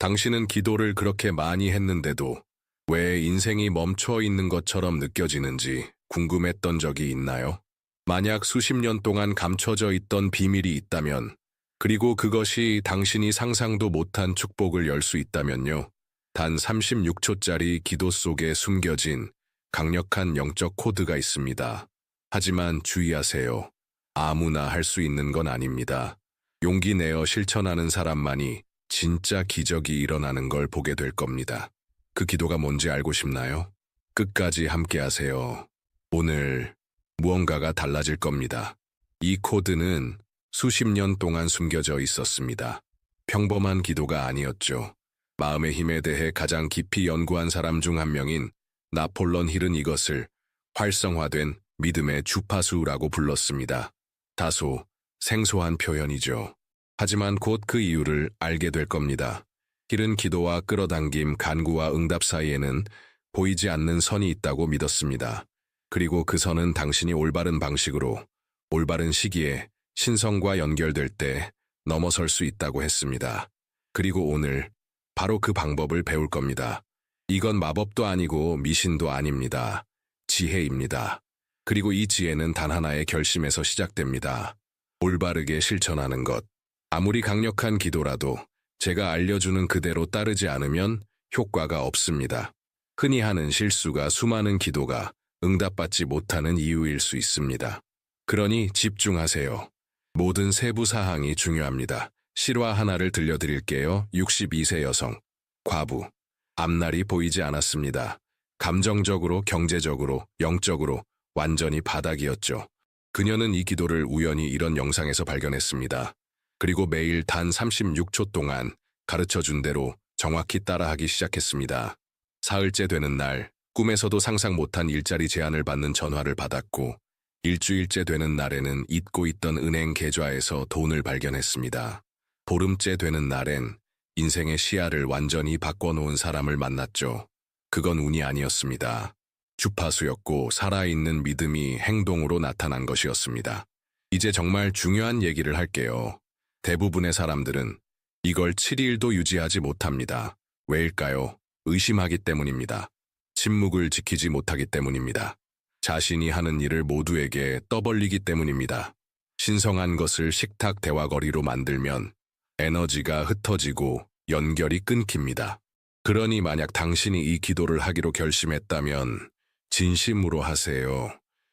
당신은 기도를 그렇게 많이 했는데도 왜 인생이 멈춰 있는 것처럼 느껴지는지 궁금했던 적이 있나요? 만약 수십 년 동안 감춰져 있던 비밀이 있다면, 그리고 그것이 당신이 상상도 못한 축복을 열 수 있다면요. 단 36초짜리 기도 속에 숨겨진 강력한 영적 코드가 있습니다. 하지만 주의하세요. 아무나 할 수 있는 건 아닙니다. 용기 내어 실천하는 사람만이 진짜 기적이 일어나는 걸 보게 될 겁니다. 그 기도가 뭔지 알고 싶나요? 끝까지 함께 하세요. 오늘 무언가가 달라질 겁니다. 이 코드는 수십 년 동안 숨겨져 있었습니다. 평범한 기도가 아니었죠. 마음의 힘에 대해 가장 깊이 연구한 사람 중 한 명인 나폴론 힐은 이것을 활성화된 믿음의 주파수라고 불렀습니다. 다소 생소한 표현이죠. 하지만 곧 그 이유를 알게 될 겁니다. 힐은 기도와 끌어당김, 간구와 응답 사이에는 보이지 않는 선이 있다고 믿었습니다. 그리고 그 선은 당신이 올바른 방식으로, 올바른 시기에 신성과 연결될 때 넘어설 수 있다고 했습니다. 그리고 오늘 바로 그 방법을 배울 겁니다. 이건 마법도 아니고 미신도 아닙니다. 지혜입니다. 그리고 이 지혜는 단 하나의 결심에서 시작됩니다. 올바르게 실천하는 것. 아무리 강력한 기도라도 제가 알려주는 그대로 따르지 않으면 효과가 없습니다. 흔히 하는 실수가 수많은 기도가 응답받지 못하는 이유일 수 있습니다. 그러니 집중하세요. 모든 세부 사항이 중요합니다. 실화 하나를 들려드릴게요. 62세 여성, 과부. 앞날이 보이지 않았습니다. 감정적으로, 경제적으로, 영적으로 완전히 바닥이었죠. 그녀는 이 기도를 우연히 이런 영상에서 발견했습니다. 그리고 매일 단 36초 동안 가르쳐준 대로 정확히 따라하기 시작했습니다. 사흘째 되는 날, 꿈에서도 상상 못한 일자리 제안을 받는 전화를 받았고, 일주일째 되는 날에는 잊고 있던 은행 계좌에서 돈을 발견했습니다. 보름째 되는 날엔 인생의 시야를 완전히 바꿔놓은 사람을 만났죠. 그건 운이 아니었습니다. 주파수였고 살아있는 믿음이 행동으로 나타난 것이었습니다. 이제 정말 중요한 얘기를 할게요. 대부분의 사람들은 이걸 7일도 유지하지 못합니다. 왜일까요? 의심하기 때문입니다. 침묵을 지키지 못하기 때문입니다. 자신이 하는 일을 모두에게 떠벌리기 때문입니다. 신성한 것을 식탁 대화거리로 만들면 에너지가 흩어지고 연결이 끊깁니다. 그러니 만약 당신이 이 기도를 하기로 결심했다면 진심으로 하세요.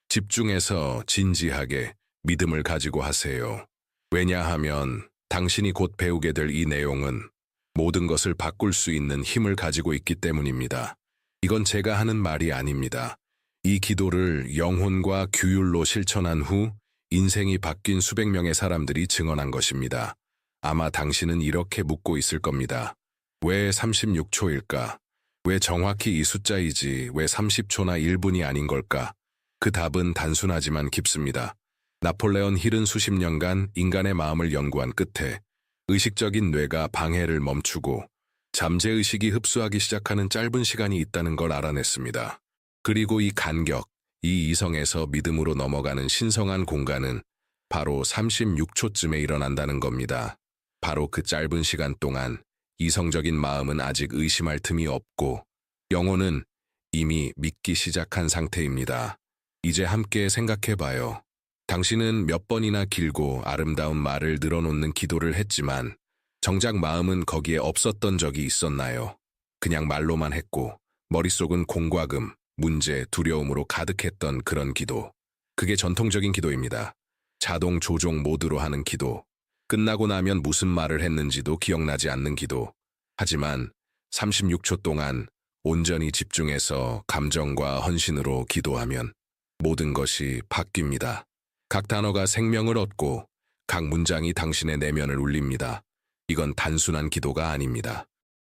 집중해서 진지하게 믿음을 가지고 하세요. 왜냐하면 당신이 곧 배우게 될 이 내용은 모든 것을 바꿀 수 있는 힘을 가지고 있기 때문입니다. 이건 제가 하는 말이 아닙니다. 이 기도를 영혼과 규율로 실천한 후 인생이 바뀐 수백 명의 사람들이 증언한 것입니다. 아마 당신은 이렇게 묻고 있을 겁니다. 왜 36초일까? 왜 정확히 이 숫자이지 왜 30초나 1분이 아닌 걸까? 그 답은 단순하지만 깊습니다. 나폴레온 힐은 수십 년간 인간의 마음을 연구한 끝에 의식적인 뇌가 방해를 멈추고 잠재의식이 흡수하기 시작하는 짧은 시간이 있다는 걸 알아냈습니다. 그리고 이 간격, 이 이성에서 믿음으로 넘어가는 신성한 공간은 바로 36초쯤에 일어난다는 겁니다. 바로 그 짧은 시간 동안 이성적인 마음은 아직 의심할 틈이 없고 영혼은 이미 믿기 시작한 상태입니다. 이제 함께 생각해봐요. 당신은 몇 번이나 길고 아름다운 말을 늘어놓는 기도를 했지만 정작 마음은 거기에 없었던 적이 있었나요? 그냥 말로만 했고 머릿속은 공과금, 문제, 두려움으로 가득했던 그런 기도. 그게 전통적인 기도입니다. 자동 조종 모드로 하는 기도. 끝나고 나면 무슨 말을 했는지도 기억나지 않는 기도. 하지만 36초 동안 온전히 집중해서 감정과 헌신으로 기도하면 모든 것이 바뀝니다. 각 단어가 생명을 얻고 각 문장이 당신의 내면을 울립니다. 이건 단순한 기도가 아닙니다.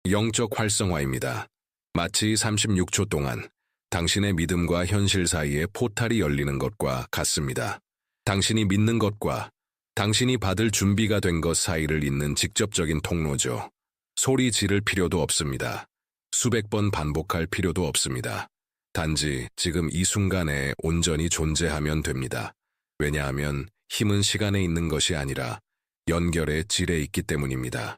영적 활성화입니다. 마치 36초 동안 당신의 믿음과 현실 사이에 포탈이 열리는 것과 같습니다. 당신이 믿는 것과 당신이 받을 준비가 된 것 사이를 잇는 직접적인 통로죠. 소리 지를 필요도 없습니다. 수백 번 반복할 필요도 없습니다. 단지 지금 이 순간에 온전히 존재하면 됩니다. 왜냐하면 힘은 시간에 있는 것이 아니라 연결의 질에 있기 때문입니다.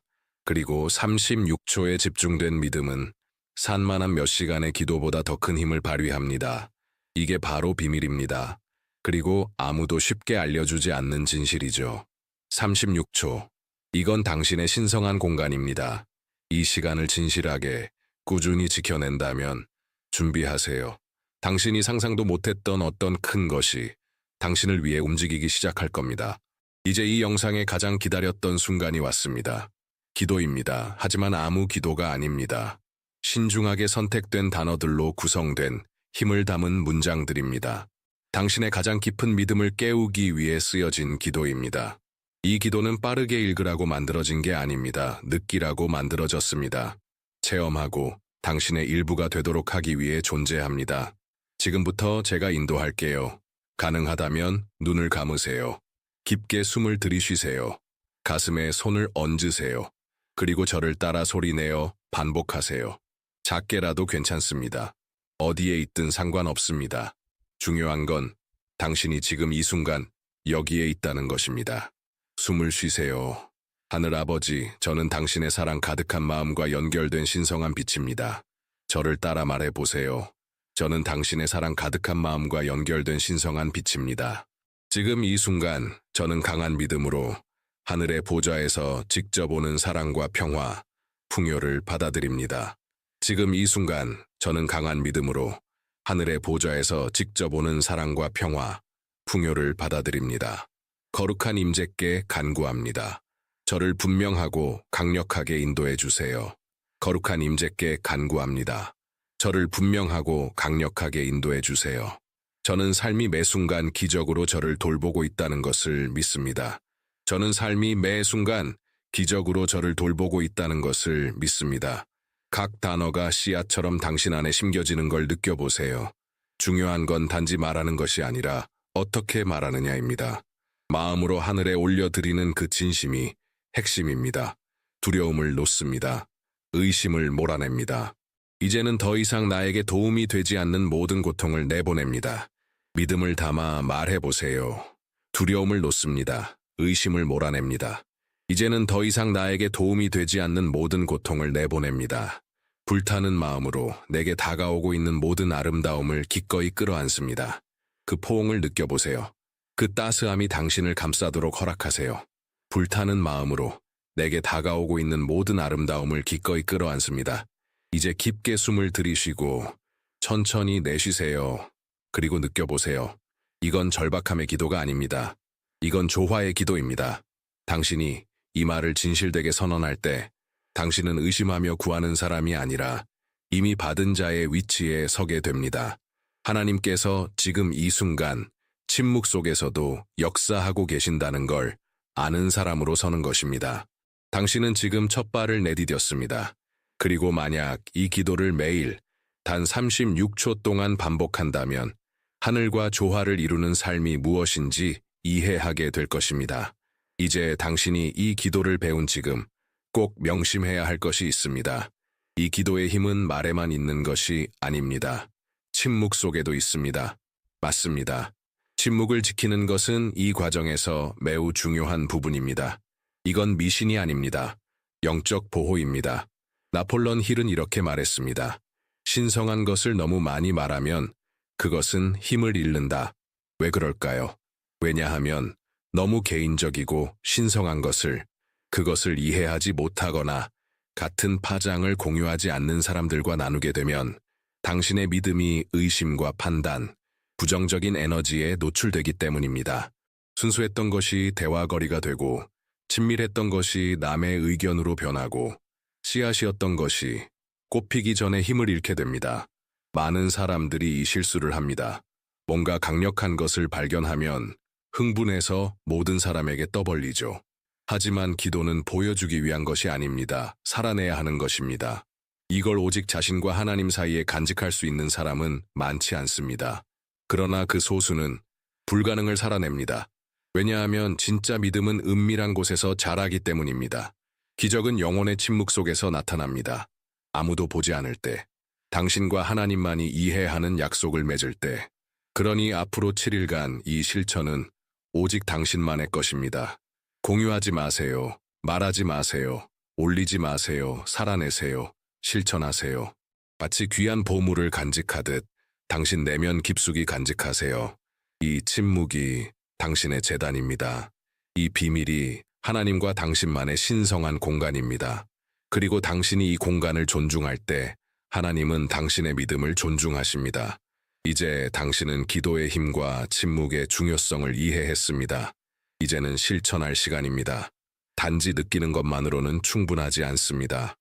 그리고 36초에 집중된 믿음은 산만한 몇 시간의 기도보다 더 큰 힘을 발휘합니다. 이게 바로 비밀입니다. 그리고 아무도 쉽게 알려주지 않는 진실이죠. 36초. 이건 당신의 신성한 공간입니다. 이 시간을 진실하게, 꾸준히 지켜낸다면 준비하세요. 당신이 상상도 못했던 어떤 큰 것이 당신을 위해 움직이기 시작할 겁니다. 이제 이 영상에 가장 기다렸던 순간이 왔습니다. 기도입니다. 하지만 아무 기도가 아닙니다. 신중하게 선택된 단어들로 구성된 힘을 담은 문장들입니다. 당신의 가장 깊은 믿음을 깨우기 위해 쓰여진 기도입니다. 이 기도는 빠르게 읽으라고 만들어진 게 아닙니다. 느끼라고 만들어졌습니다. 체험하고 당신의 일부가 되도록 하기 위해 존재합니다. 지금부터 제가 인도할게요. 가능하다면 눈을 감으세요. 깊게 숨을 들이쉬세요. 가슴에 손을 얹으세요. 그리고 저를 따라 소리내어 반복하세요. 작게라도 괜찮습니다. 어디에 있든 상관없습니다. 중요한 건 당신이 지금 이 순간 여기에 있다는 것입니다. 숨을 쉬세요. 하늘 아버지, 저는 당신의 사랑 가득한 마음과 연결된 신성한 빛입니다. 저를 따라 말해보세요. 저는 당신의 사랑 가득한 마음과 연결된 신성한 빛입니다. 지금 이 순간 저는 강한 믿음으로 하늘의 보좌에서 직접 오는 사랑과 평화, 풍요를 받아들입니다. 지금 이 순간 저는 강한 믿음으로 하늘의 보좌에서 직접 오는 사랑과 평화, 풍요를 받아들입니다. 거룩한 임재께 간구합니다. 저를 분명하고 강력하게 인도해 주세요. 거룩한 임재께 간구합니다. 저를 분명하고 강력하게 인도해 주세요. 저는 삶이 매 순간 기적으로 저를 돌보고 있다는 것을 믿습니다. 저는 삶이 매 순간 기적으로 저를 돌보고 있다는 것을 믿습니다. 각 단어가 씨앗처럼 당신 안에 심겨지는 걸 느껴보세요. 중요한 건 단지 말하는 것이 아니라 어떻게 말하느냐입니다. 마음으로 하늘에 올려드리는 그 진심이 핵심입니다. 두려움을 놓습니다. 의심을 몰아냅니다. 이제는 더 이상 나에게 도움이 되지 않는 모든 고통을 내보냅니다. 믿음을 담아 말해보세요. 두려움을 놓습니다. 의심을 몰아냅니다. 이제는 더 이상 나에게 도움이 되지 않는 모든 고통을 내보냅니다. 불타는 마음으로 내게 다가오고 있는 모든 아름다움을 기꺼이 끌어안습니다. 그 포옹을 느껴보세요. 그 따스함이 당신을 감싸도록 허락하세요. 불타는 마음으로 내게 다가오고 있는 모든 아름다움을 기꺼이 끌어안습니다. 이제 깊게 숨을 들이쉬고 천천히 내쉬세요. 그리고 느껴보세요. 이건 절박함의 기도가 아닙니다. 이건 조화의 기도입니다. 당신이 이 말을 진실되게 선언할 때 당신은 의심하며 구하는 사람이 아니라 이미 받은 자의 위치에 서게 됩니다. 하나님께서 지금 이 순간 침묵 속에서도 역사하고 계신다는 걸 아는 사람으로 서는 것입니다. 당신은 지금 첫 발을 내디뎠습니다. 그리고 만약 이 기도를 매일 단 36초 동안 반복한다면 하늘과 조화를 이루는 삶이 무엇인지 이해하게 될 것입니다. 이제 당신이 이 기도를 배운 지금 꼭 명심해야 할 것이 있습니다. 이 기도의 힘은 말에만 있는 것이 아닙니다. 침묵 속에도 있습니다. 맞습니다. 침묵을 지키는 것은 이 과정에서 매우 중요한 부분입니다. 이건 미신이 아닙니다. 영적 보호입니다. 나폴레옹 힐은 이렇게 말했습니다. 신성한 것을 너무 많이 말하면 그것은 힘을 잃는다. 왜 그럴까요? 왜냐하면 너무 개인적이고 신성한 그것을 이해하지 못하거나 같은 파장을 공유하지 않는 사람들과 나누게 되면 당신의 믿음이 의심과 판단, 부정적인 에너지에 노출되기 때문입니다. 순수했던 것이 대화거리가 되고 친밀했던 것이 남의 의견으로 변하고 씨앗이었던 것이 꽃피기 전에 힘을 잃게 됩니다. 많은 사람들이 이 실수를 합니다. 뭔가 강력한 것을 발견하면 흥분해서 모든 사람에게 떠벌리죠. 하지만 기도는 보여주기 위한 것이 아닙니다. 살아내야 하는 것입니다. 이걸 오직 자신과 하나님 사이에 간직할 수 있는 사람은 많지 않습니다. 그러나 그 소수는 불가능을 살아냅니다. 왜냐하면 진짜 믿음은 은밀한 곳에서 자라기 때문입니다. 기적은 영혼의 침묵 속에서 나타납니다. 아무도 보지 않을 때, 당신과 하나님만이 이해하는 약속을 맺을 때, 그러니 앞으로 7일간 이 실천은 오직 당신만의 것입니다. 공유하지 마세요. 말하지 마세요. 올리지 마세요. 살아내세요. 실천하세요. 마치 귀한 보물을 간직하듯 당신 내면 깊숙이 간직하세요. 이 침묵이 당신의 재단입니다. 이 비밀이 하나님과 당신만의 신성한 공간입니다. 그리고 당신이 이 공간을 존중할 때 하나님은 당신의 믿음을 존중하십니다. 이제 당신은 기도의 힘과 침묵의 중요성을 이해했습니다. 이제는 실천할 시간입니다. 단지 느끼는 것만으로는 충분하지 않습니다.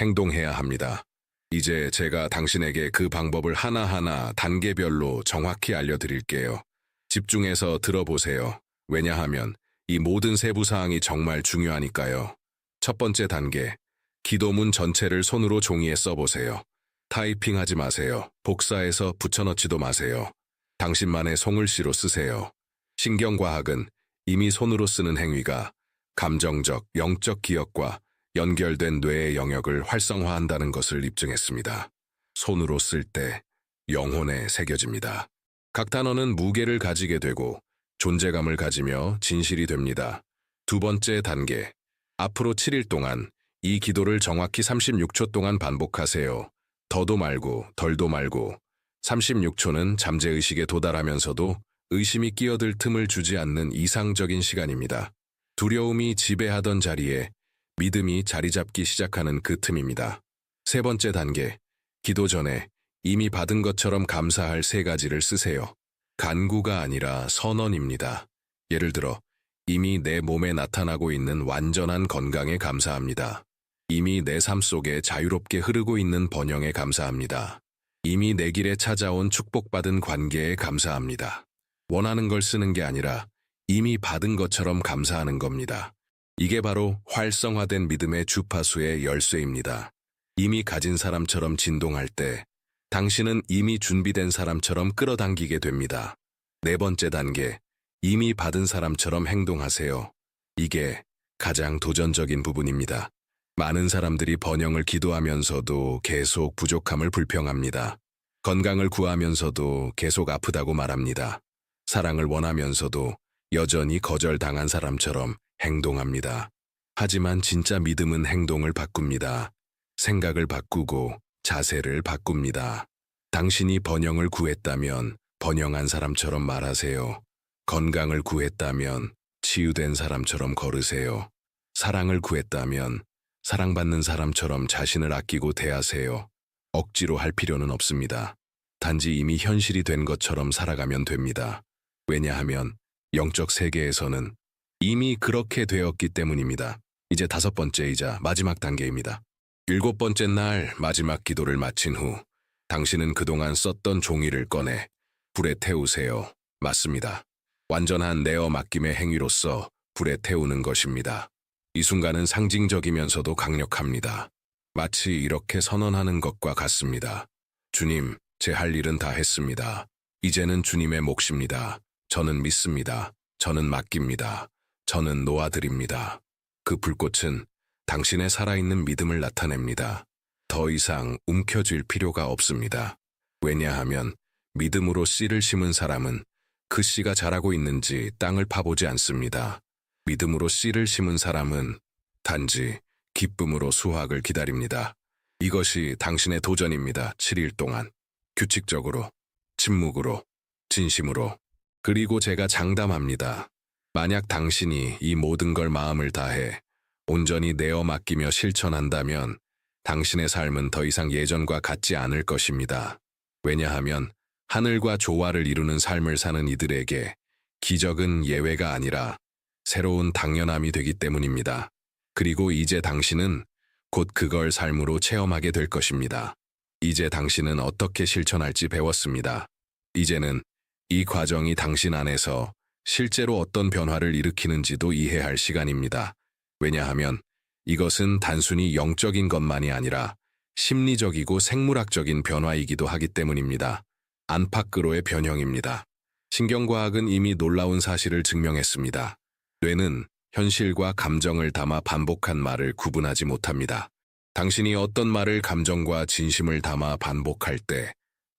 행동해야 합니다. 이제 제가 당신에게 그 방법을 하나하나 단계별로 정확히 알려드릴게요. 집중해서 들어보세요. 왜냐하면 이 모든 세부 사항이 정말 중요하니까요. 첫 번째 단계, 기도문 전체를 손으로 종이에 써보세요. 타이핑하지 마세요. 복사해서 붙여넣지도 마세요. 당신만의 송글씨로 쓰세요. 신경과학은 이미 손으로 쓰는 행위가 감정적, 영적 기억과 연결된 뇌의 영역을 활성화한다는 것을 입증했습니다. 손으로 쓸 때 영혼에 새겨집니다. 각 단어는 무게를 가지게 되고 존재감을 가지며 진실이 됩니다. 두 번째 단계, 앞으로 7일 동안 이 기도를 정확히 36초 동안 반복하세요. 더도 말고 덜도 말고 36초는 잠재의식에 도달하면서도 의심이 끼어들 틈을 주지 않는 이상적인 시간입니다. 두려움이 지배하던 자리에 믿음이 자리 잡기 시작하는 그 틈입니다. 세 번째 단계, 기도 전에 이미 받은 것처럼 감사할 세 가지를 쓰세요. 간구가 아니라 선언입니다. 예를 들어, 이미 내 몸에 나타나고 있는 완전한 건강에 감사합니다. 이미 내 삶 속에 자유롭게 흐르고 있는 번영에 감사합니다. 이미 내 길에 찾아온 축복받은 관계에 감사합니다. 원하는 걸 쓰는 게 아니라 이미 받은 것처럼 감사하는 겁니다. 이게 바로 활성화된 믿음의 주파수의 열쇠입니다. 이미 가진 사람처럼 진동할 때 당신은 이미 준비된 사람처럼 끌어당기게 됩니다. 네 번째 단계, 이미 받은 사람처럼 행동하세요. 이게 가장 도전적인 부분입니다. 많은 사람들이 번영을 기도하면서도 계속 부족함을 불평합니다. 건강을 구하면서도 계속 아프다고 말합니다. 사랑을 원하면서도 여전히 거절당한 사람처럼 행동합니다. 하지만 진짜 믿음은 행동을 바꿉니다. 생각을 바꾸고 자세를 바꿉니다. 당신이 번영을 구했다면 번영한 사람처럼 말하세요. 건강을 구했다면 치유된 사람처럼 걸으세요. 사랑을 구했다면 사랑받는 사람처럼 자신을 아끼고 대하세요. 억지로 할 필요는 없습니다. 단지 이미 현실이 된 것처럼 살아가면 됩니다. 왜냐하면 영적 세계에서는 이미 그렇게 되었기 때문입니다. 이제 다섯 번째이자 마지막 단계입니다. 일곱 번째 날 마지막 기도를 마친 후 당신은 그동안 썼던 종이를 꺼내 불에 태우세요. 맞습니다. 완전한 내어 맡김의 행위로서 불에 태우는 것입니다. 이 순간은 상징적이면서도 강력합니다. 마치 이렇게 선언하는 것과 같습니다. 주님, 제 할 일은 다 했습니다. 이제는 주님의 몫입니다. 저는 믿습니다. 저는 맡깁니다. 저는 놓아드립니다. 그 불꽃은 당신의 살아있는 믿음을 나타냅니다. 더 이상 움켜쥘 필요가 없습니다. 왜냐하면 믿음으로 씨를 심은 사람은 그 씨가 자라고 있는지 땅을 파보지 않습니다. 믿음으로 씨를 심은 사람은 단지 기쁨으로 수확을 기다립니다. 이것이 당신의 도전입니다. 7일 동안 규칙적으로, 침묵으로, 진심으로. 그리고 제가 장담합니다. 만약 당신이 이 모든 걸 마음을 다해 온전히 내어 맡기며 실천한다면 당신의 삶은 더 이상 예전과 같지 않을 것입니다. 왜냐하면 하늘과 조화를 이루는 삶을 사는 이들에게 기적은 예외가 아니라 새로운 당연함이 되기 때문입니다. 그리고 이제 당신은 곧 그걸 삶으로 체험하게 될 것입니다. 이제 당신은 어떻게 실천할지 배웠습니다. 이제는 이 과정이 당신 안에서 실제로 어떤 변화를 일으키는지도 이해할 시간입니다. 왜냐하면 이것은 단순히 영적인 것만이 아니라 심리적이고 생물학적인 변화이기도 하기 때문입니다. 안팎으로의 변형입니다. 신경과학은 이미 놀라운 사실을 증명했습니다. 뇌는 현실과 감정을 담아 반복한 말을 구분하지 못합니다. 당신이 어떤 말을 감정과 진심을 담아 반복할 때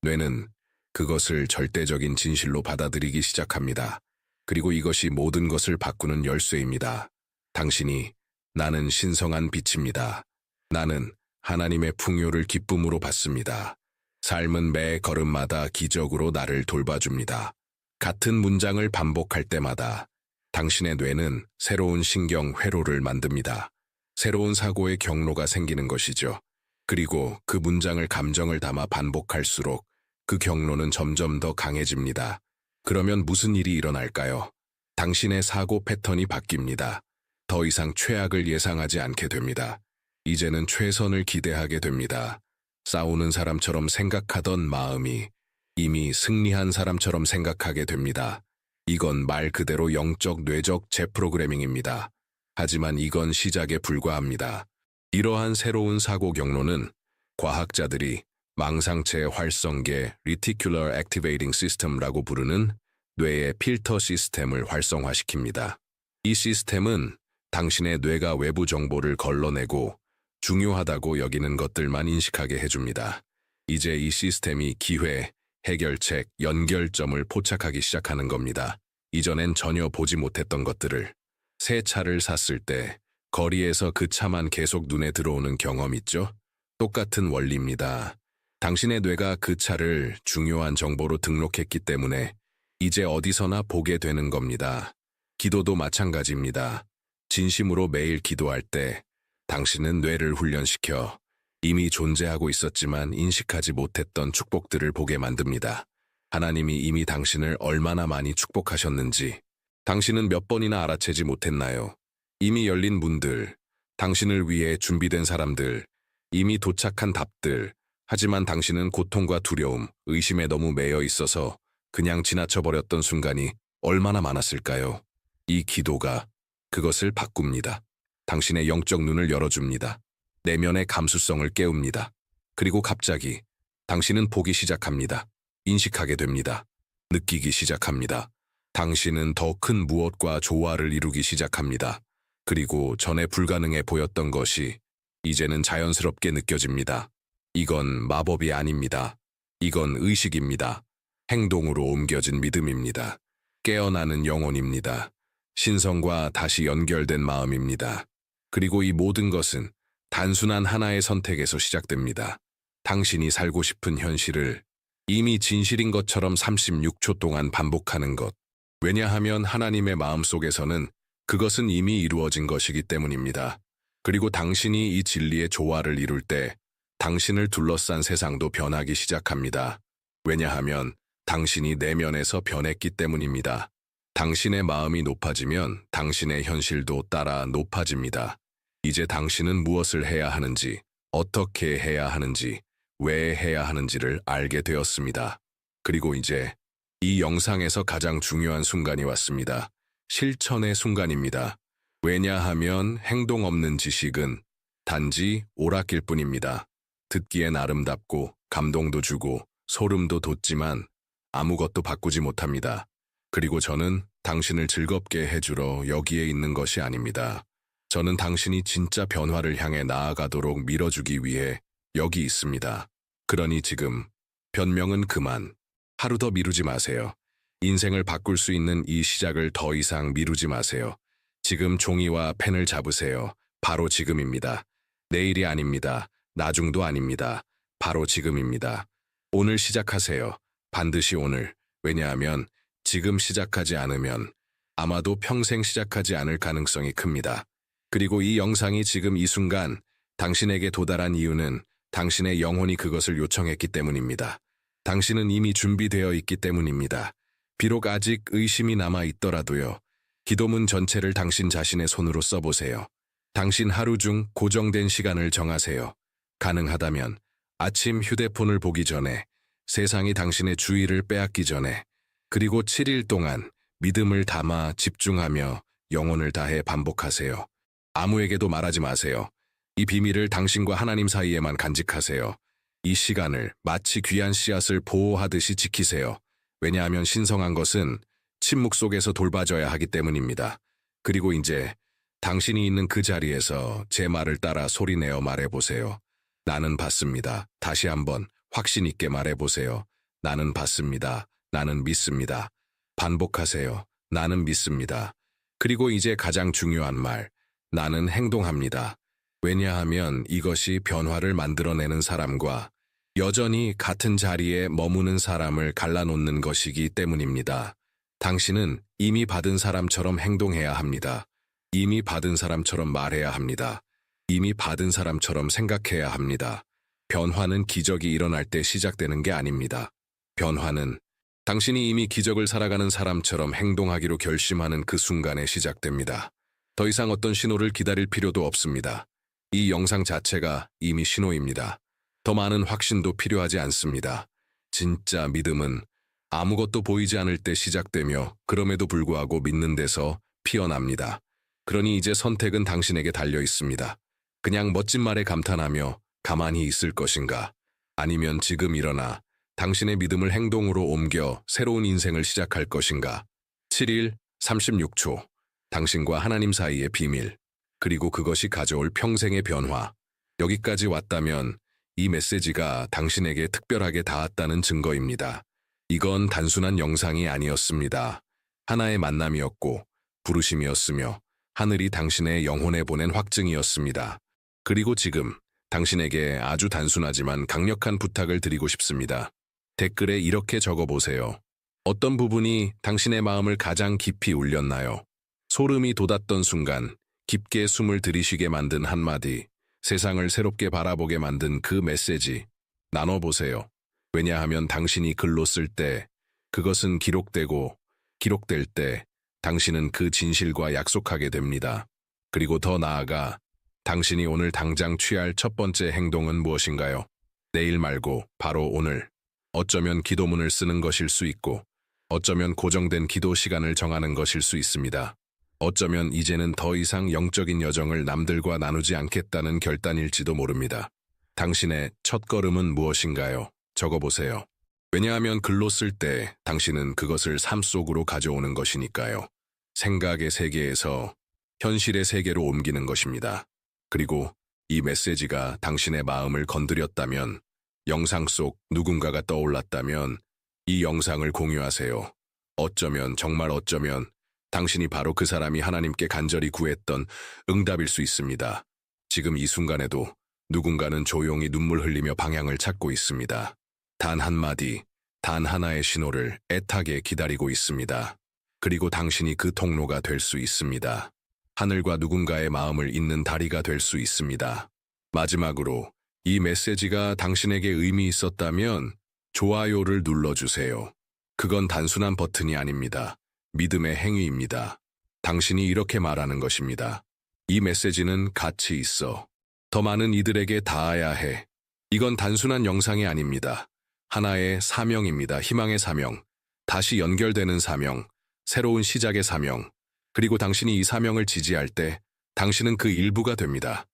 뇌는 그것을 절대적인 진실로 받아들이기 시작합니다. 그리고 이것이 모든 것을 바꾸는 열쇠입니다. 당신이 나는 신성한 빛입니다. 나는 하나님의 풍요를 기쁨으로 받습니다. 삶은 매 걸음마다 기적으로 나를 돌봐줍니다. 같은 문장을 반복할 때마다 당신의 뇌는 새로운 신경 회로를 만듭니다. 새로운 사고의 경로가 생기는 것이죠. 그리고 그 문장을 감정을 담아 반복할수록 그 경로는 점점 더 강해집니다. 그러면 무슨 일이 일어날까요? 당신의 사고 패턴이 바뀝니다. 더 이상 최악을 예상하지 않게 됩니다. 이제는 최선을 기대하게 됩니다. 싸우는 사람처럼 생각하던 마음이 이미 승리한 사람처럼 생각하게 됩니다. 이건 말 그대로 영적 뇌적 재프로그래밍입니다. 하지만 이건 시작에 불과합니다. 이러한 새로운 사고 경로는 과학자들이 망상체 활성계 Reticular Activating System라고 부르는 뇌의 필터 시스템을 활성화시킵니다. 이 시스템은 당신의 뇌가 외부 정보를 걸러내고 중요하다고 여기는 것들만 인식하게 해줍니다. 이제 이 시스템이 기회, 해결책, 연결점을 포착하기 시작하는 겁니다. 이전엔 전혀 보지 못했던 것들을. 새 차를 샀을 때 거리에서 그 차만 계속 눈에 들어오는 경험 있죠? 똑같은 원리입니다. 당신의 뇌가 그 차를 중요한 정보로 등록했기 때문에 이제 어디서나 보게 되는 겁니다. 기도도 마찬가지입니다. 진심으로 매일 기도할 때 당신은 뇌를 훈련시켜 이미 존재하고 있었지만 인식하지 못했던 축복들을 보게 만듭니다. 하나님이 이미 당신을 얼마나 많이 축복하셨는지 당신은 몇 번이나 알아채지 못했나요? 이미 열린 문들, 당신을 위해 준비된 사람들, 이미 도착한 답들. 하지만 당신은 고통과 두려움, 의심에 너무 매여 있어서 그냥 지나쳐버렸던 순간이 얼마나 많았을까요? 이 기도가 그것을 바꿉니다. 당신의 영적 눈을 열어줍니다. 내면의 감수성을 깨웁니다. 그리고 갑자기 당신은 보기 시작합니다. 인식하게 됩니다. 느끼기 시작합니다. 당신은 더 큰 무엇과 조화를 이루기 시작합니다. 그리고 전에 불가능해 보였던 것이 이제는 자연스럽게 느껴집니다. 이건 마법이 아닙니다. 이건 의식입니다. 행동으로 옮겨진 믿음입니다. 깨어나는 영혼입니다. 신성과 다시 연결된 마음입니다. 그리고 이 모든 것은 단순한 하나의 선택에서 시작됩니다. 당신이 살고 싶은 현실을 이미 진실인 것처럼 36초 동안 반복하는 것. 왜냐하면 하나님의 마음속에서는 그것은 이미 이루어진 것이기 때문입니다. 그리고 당신이 이 진리의 조화를 이룰 때 당신을 둘러싼 세상도 변하기 시작합니다. 왜냐하면 당신이 내면에서 변했기 때문입니다. 당신의 마음이 높아지면 당신의 현실도 따라 높아집니다. 이제 당신은 무엇을 해야 하는지, 어떻게 해야 하는지, 왜 해야 하는지를 알게 되었습니다. 그리고 이제 이 영상에서 가장 중요한 순간이 왔습니다. 실천의 순간입니다. 왜냐하면 행동 없는 지식은 단지 오락일 뿐입니다. 듣기엔 아름답고 감동도 주고 소름도 돋지만 아무것도 바꾸지 못합니다. 그리고 저는 당신을 즐겁게 해주러 여기에 있는 것이 아닙니다. 저는 당신이 진짜 변화를 향해 나아가도록 밀어주기 위해 여기 있습니다. 그러니 지금 변명은 그만. 하루 더 미루지 마세요. 인생을 바꿀 수 있는 이 시작을 더 이상 미루지 마세요. 지금 종이와 펜을 잡으세요. 바로 지금입니다. 내일이 아닙니다. 나중도 아닙니다. 바로 지금입니다. 오늘 시작하세요. 반드시 오늘. 왜냐하면 지금 시작하지 않으면 아마도 평생 시작하지 않을 가능성이 큽니다. 그리고 이 영상이 지금 이 순간 당신에게 도달한 이유는 당신의 영혼이 그것을 요청했기 때문입니다. 당신은 이미 준비되어 있기 때문입니다. 비록 아직 의심이 남아 있더라도요. 기도문 전체를 당신 자신의 손으로 써보세요. 당신 하루 중 고정된 시간을 정하세요. 가능하다면 아침 휴대폰을 보기 전에, 세상이 당신의 주의를 빼앗기 전에, 그리고 7일 동안 믿음을 담아 집중하며 영혼을 다해 반복하세요. 아무에게도 말하지 마세요. 이 비밀을 당신과 하나님 사이에만 간직하세요. 이 시간을 마치 귀한 씨앗을 보호하듯이 지키세요. 왜냐하면 신성한 것은 침묵 속에서 돌봐져야 하기 때문입니다. 그리고 이제 당신이 있는 그 자리에서 제 말을 따라 소리내어 말해보세요. 나는 받습니다. 다시 한번 확신 있게 말해보세요. 나는 받습니다. 나는 믿습니다. 반복하세요. 나는 믿습니다. 그리고 이제 가장 중요한 말, 나는 행동합니다. 왜냐하면 이것이 변화를 만들어내는 사람과 여전히 같은 자리에 머무는 사람을 갈라놓는 것이기 때문입니다. 당신은 이미 받은 사람처럼 행동해야 합니다. 이미 받은 사람처럼 말해야 합니다. 이미 받은 사람처럼 생각해야 합니다. 변화는 기적이 일어날 때 시작되는 게 아닙니다. 변화는 당신이 이미 기적을 살아가는 사람처럼 행동하기로 결심하는 그 순간에 시작됩니다. 더 이상 어떤 신호를 기다릴 필요도 없습니다. 이 영상 자체가 이미 신호입니다. 더 많은 확신도 필요하지 않습니다. 진짜 믿음은 아무것도 보이지 않을 때 시작되며 그럼에도 불구하고 믿는 데서 피어납니다. 그러니 이제 선택은 당신에게 달려 있습니다. 그냥 멋진 말에 감탄하며 가만히 있을 것인가? 아니면 지금 일어나 당신의 믿음을 행동으로 옮겨 새로운 인생을 시작할 것인가? 7일 36초. 당신과 하나님 사이의 비밀. 그리고 그것이 가져올 평생의 변화. 여기까지 왔다면 이 메시지가 당신에게 특별하게 닿았다는 증거입니다. 이건 단순한 영상이 아니었습니다. 하나의 만남이었고 부르심이었으며 하늘이 당신의 영혼에 보낸 확증이었습니다. 그리고 지금 당신에게 아주 단순하지만 강력한 부탁을 드리고 싶습니다. 댓글에 이렇게 적어보세요. 어떤 부분이 당신의 마음을 가장 깊이 울렸나요? 소름이 돋았던 순간, 깊게 숨을 들이쉬게 만든 한마디, 세상을 새롭게 바라보게 만든 그 메시지, 나눠보세요. 왜냐하면 당신이 글로 쓸 때, 그것은 기록될 때, 당신은 그 진실과 약속하게 됩니다. 그리고 더 나아가, 당신이 오늘 당장 취할 첫 번째 행동은 무엇인가요? 내일 말고 바로 오늘. 어쩌면 기도문을 쓰는 것일 수 있고, 어쩌면 고정된 기도 시간을 정하는 것일 수 있습니다. 어쩌면 이제는 더 이상 영적인 여정을 남들과 나누지 않겠다는 결단일지도 모릅니다. 당신의 첫걸음은 무엇인가요? 적어보세요. 왜냐하면 글로 쓸 때 당신은 그것을 삶 속으로 가져오는 것이니까요. 생각의 세계에서 현실의 세계로 옮기는 것입니다. 그리고 이 메시지가 당신의 마음을 건드렸다면, 영상 속 누군가가 떠올랐다면 이 영상을 공유하세요. 어쩌면 정말 어쩌면 당신이 바로 그 사람이 하나님께 간절히 구했던 응답일 수 있습니다. 지금 이 순간에도 누군가는 조용히 눈물 흘리며 방향을 찾고 있습니다. 단 한마디, 단 하나의 신호를 애타게 기다리고 있습니다. 그리고 당신이 그 통로가 될 수 있습니다. 하늘과 누군가의 마음을 잇는 다리가 될 수 있습니다. 마지막으로 이 메시지가 당신에게 의미 있었다면 좋아요를 눌러주세요. 그건 단순한 버튼이 아닙니다. 믿음의 행위입니다. 당신이 이렇게 말하는 것입니다. 이 메시지는 가치 있어. 더 많은 이들에게 닿아야 해. 이건 단순한 영상이 아닙니다. 하나의 사명입니다. 희망의 사명. 다시 연결되는 사명. 새로운 시작의 사명. 그리고 당신이 이 사명을 지지할 때 당신은 그 일부가 됩니다.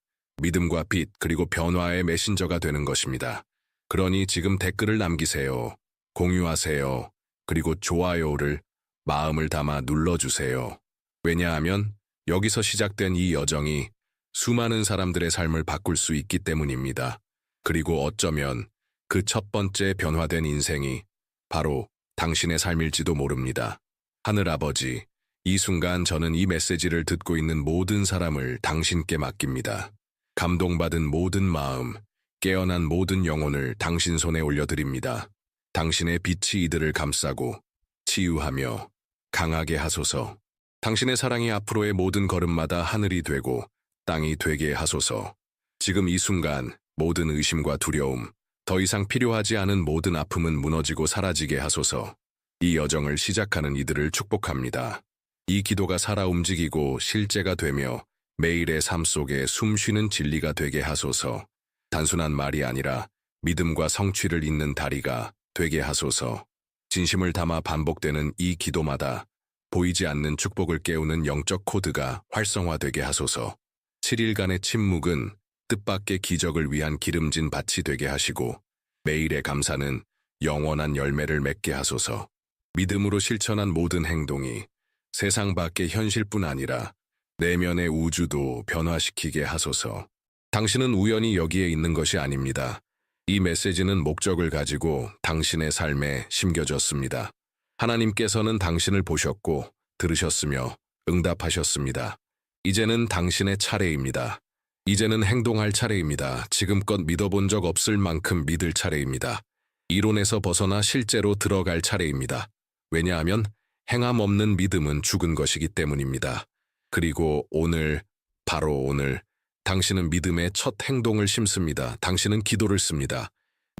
믿음과 빛 그리고 변화의 메신저가 되는 것입니다. 그러니 지금 댓글을 남기세요. 공유하세요. 그리고 좋아요를 마음을 담아 눌러주세요. 왜냐하면 여기서 시작된 이 여정이 수많은 사람들의 삶을 바꿀 수 있기 때문입니다. 그리고 어쩌면 그 첫 번째 변화된 인생이 바로 당신의 삶일지도 모릅니다. 하늘아버지, 이 순간 저는 이 메시지를 듣고 있는 모든 사람을 당신께 맡깁니다. 감동받은 모든 마음, 깨어난 모든 영혼을 당신 손에 올려드립니다. 당신의 빛이 이들을 감싸고 치유하며 강하게 하소서. 당신의 사랑이 앞으로의 모든 걸음마다 하늘이 되고 땅이 되게 하소서. 지금 이 순간 모든 의심과 두려움, 더 이상 필요하지 않은 모든 아픔은 무너지고 사라지게 하소서. 이 여정을 시작하는 이들을 축복합니다. 이 기도가 살아 움직이고 실제가 되며 매일의 삶 속에 숨쉬는 진리가 되게 하소서. 단순한 말이 아니라 믿음과 성취를 잇는 다리가 되게 하소서. 진심을 담아 반복되는 이 기도마다 보이지 않는 축복을 깨우는 영적 코드가 활성화되게 하소서. 7일간의 침묵은 뜻밖의 기적을 위한 기름진 밭이 되게 하시고 매일의 감사는 영원한 열매를 맺게 하소서. 믿음으로 실천한 모든 행동이 세상 밖의 현실뿐 아니라 내면의 우주도 변화시키게 하소서. 당신은 우연히 여기에 있는 것이 아닙니다. 이 메시지는 목적을 가지고 당신의 삶에 심겨졌습니다. 하나님께서는 당신을 보셨고 들으셨으며 응답하셨습니다. 이제는 당신의 차례입니다. 이제는 행동할 차례입니다. 지금껏 믿어본 적 없을 만큼 믿을 차례입니다. 이론에서 벗어나 실제로 들어갈 차례입니다. 왜냐하면 행함 없는 믿음은 죽은 것이기 때문입니다. 그리고 오늘, 바로 오늘, 당신은 믿음의 첫 행동을 심습니다. 당신은 기도를 씁니다.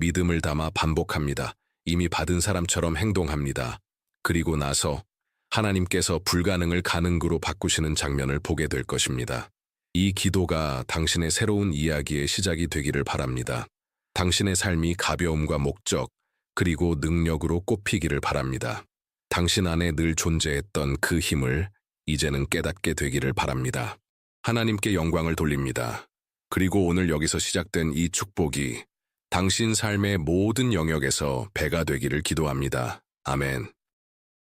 믿음을 담아 반복합니다. 이미 받은 사람처럼 행동합니다. 그리고 나서 하나님께서 불가능을 가능으로 바꾸시는 장면을 보게 될 것입니다. 이 기도가 당신의 새로운 이야기의 시작이 되기를 바랍니다. 당신의 삶이 가벼움과 목적, 그리고 능력으로 꽃피기를 바랍니다. 당신 안에 늘 존재했던 그 힘을 이제는 깨닫게 되기를 바랍니다. 하나님께 영광을 돌립니다. 그리고 오늘 여기서 시작된 이 축복이 당신 삶의 모든 영역에서 배가 되기를 기도합니다. 아멘.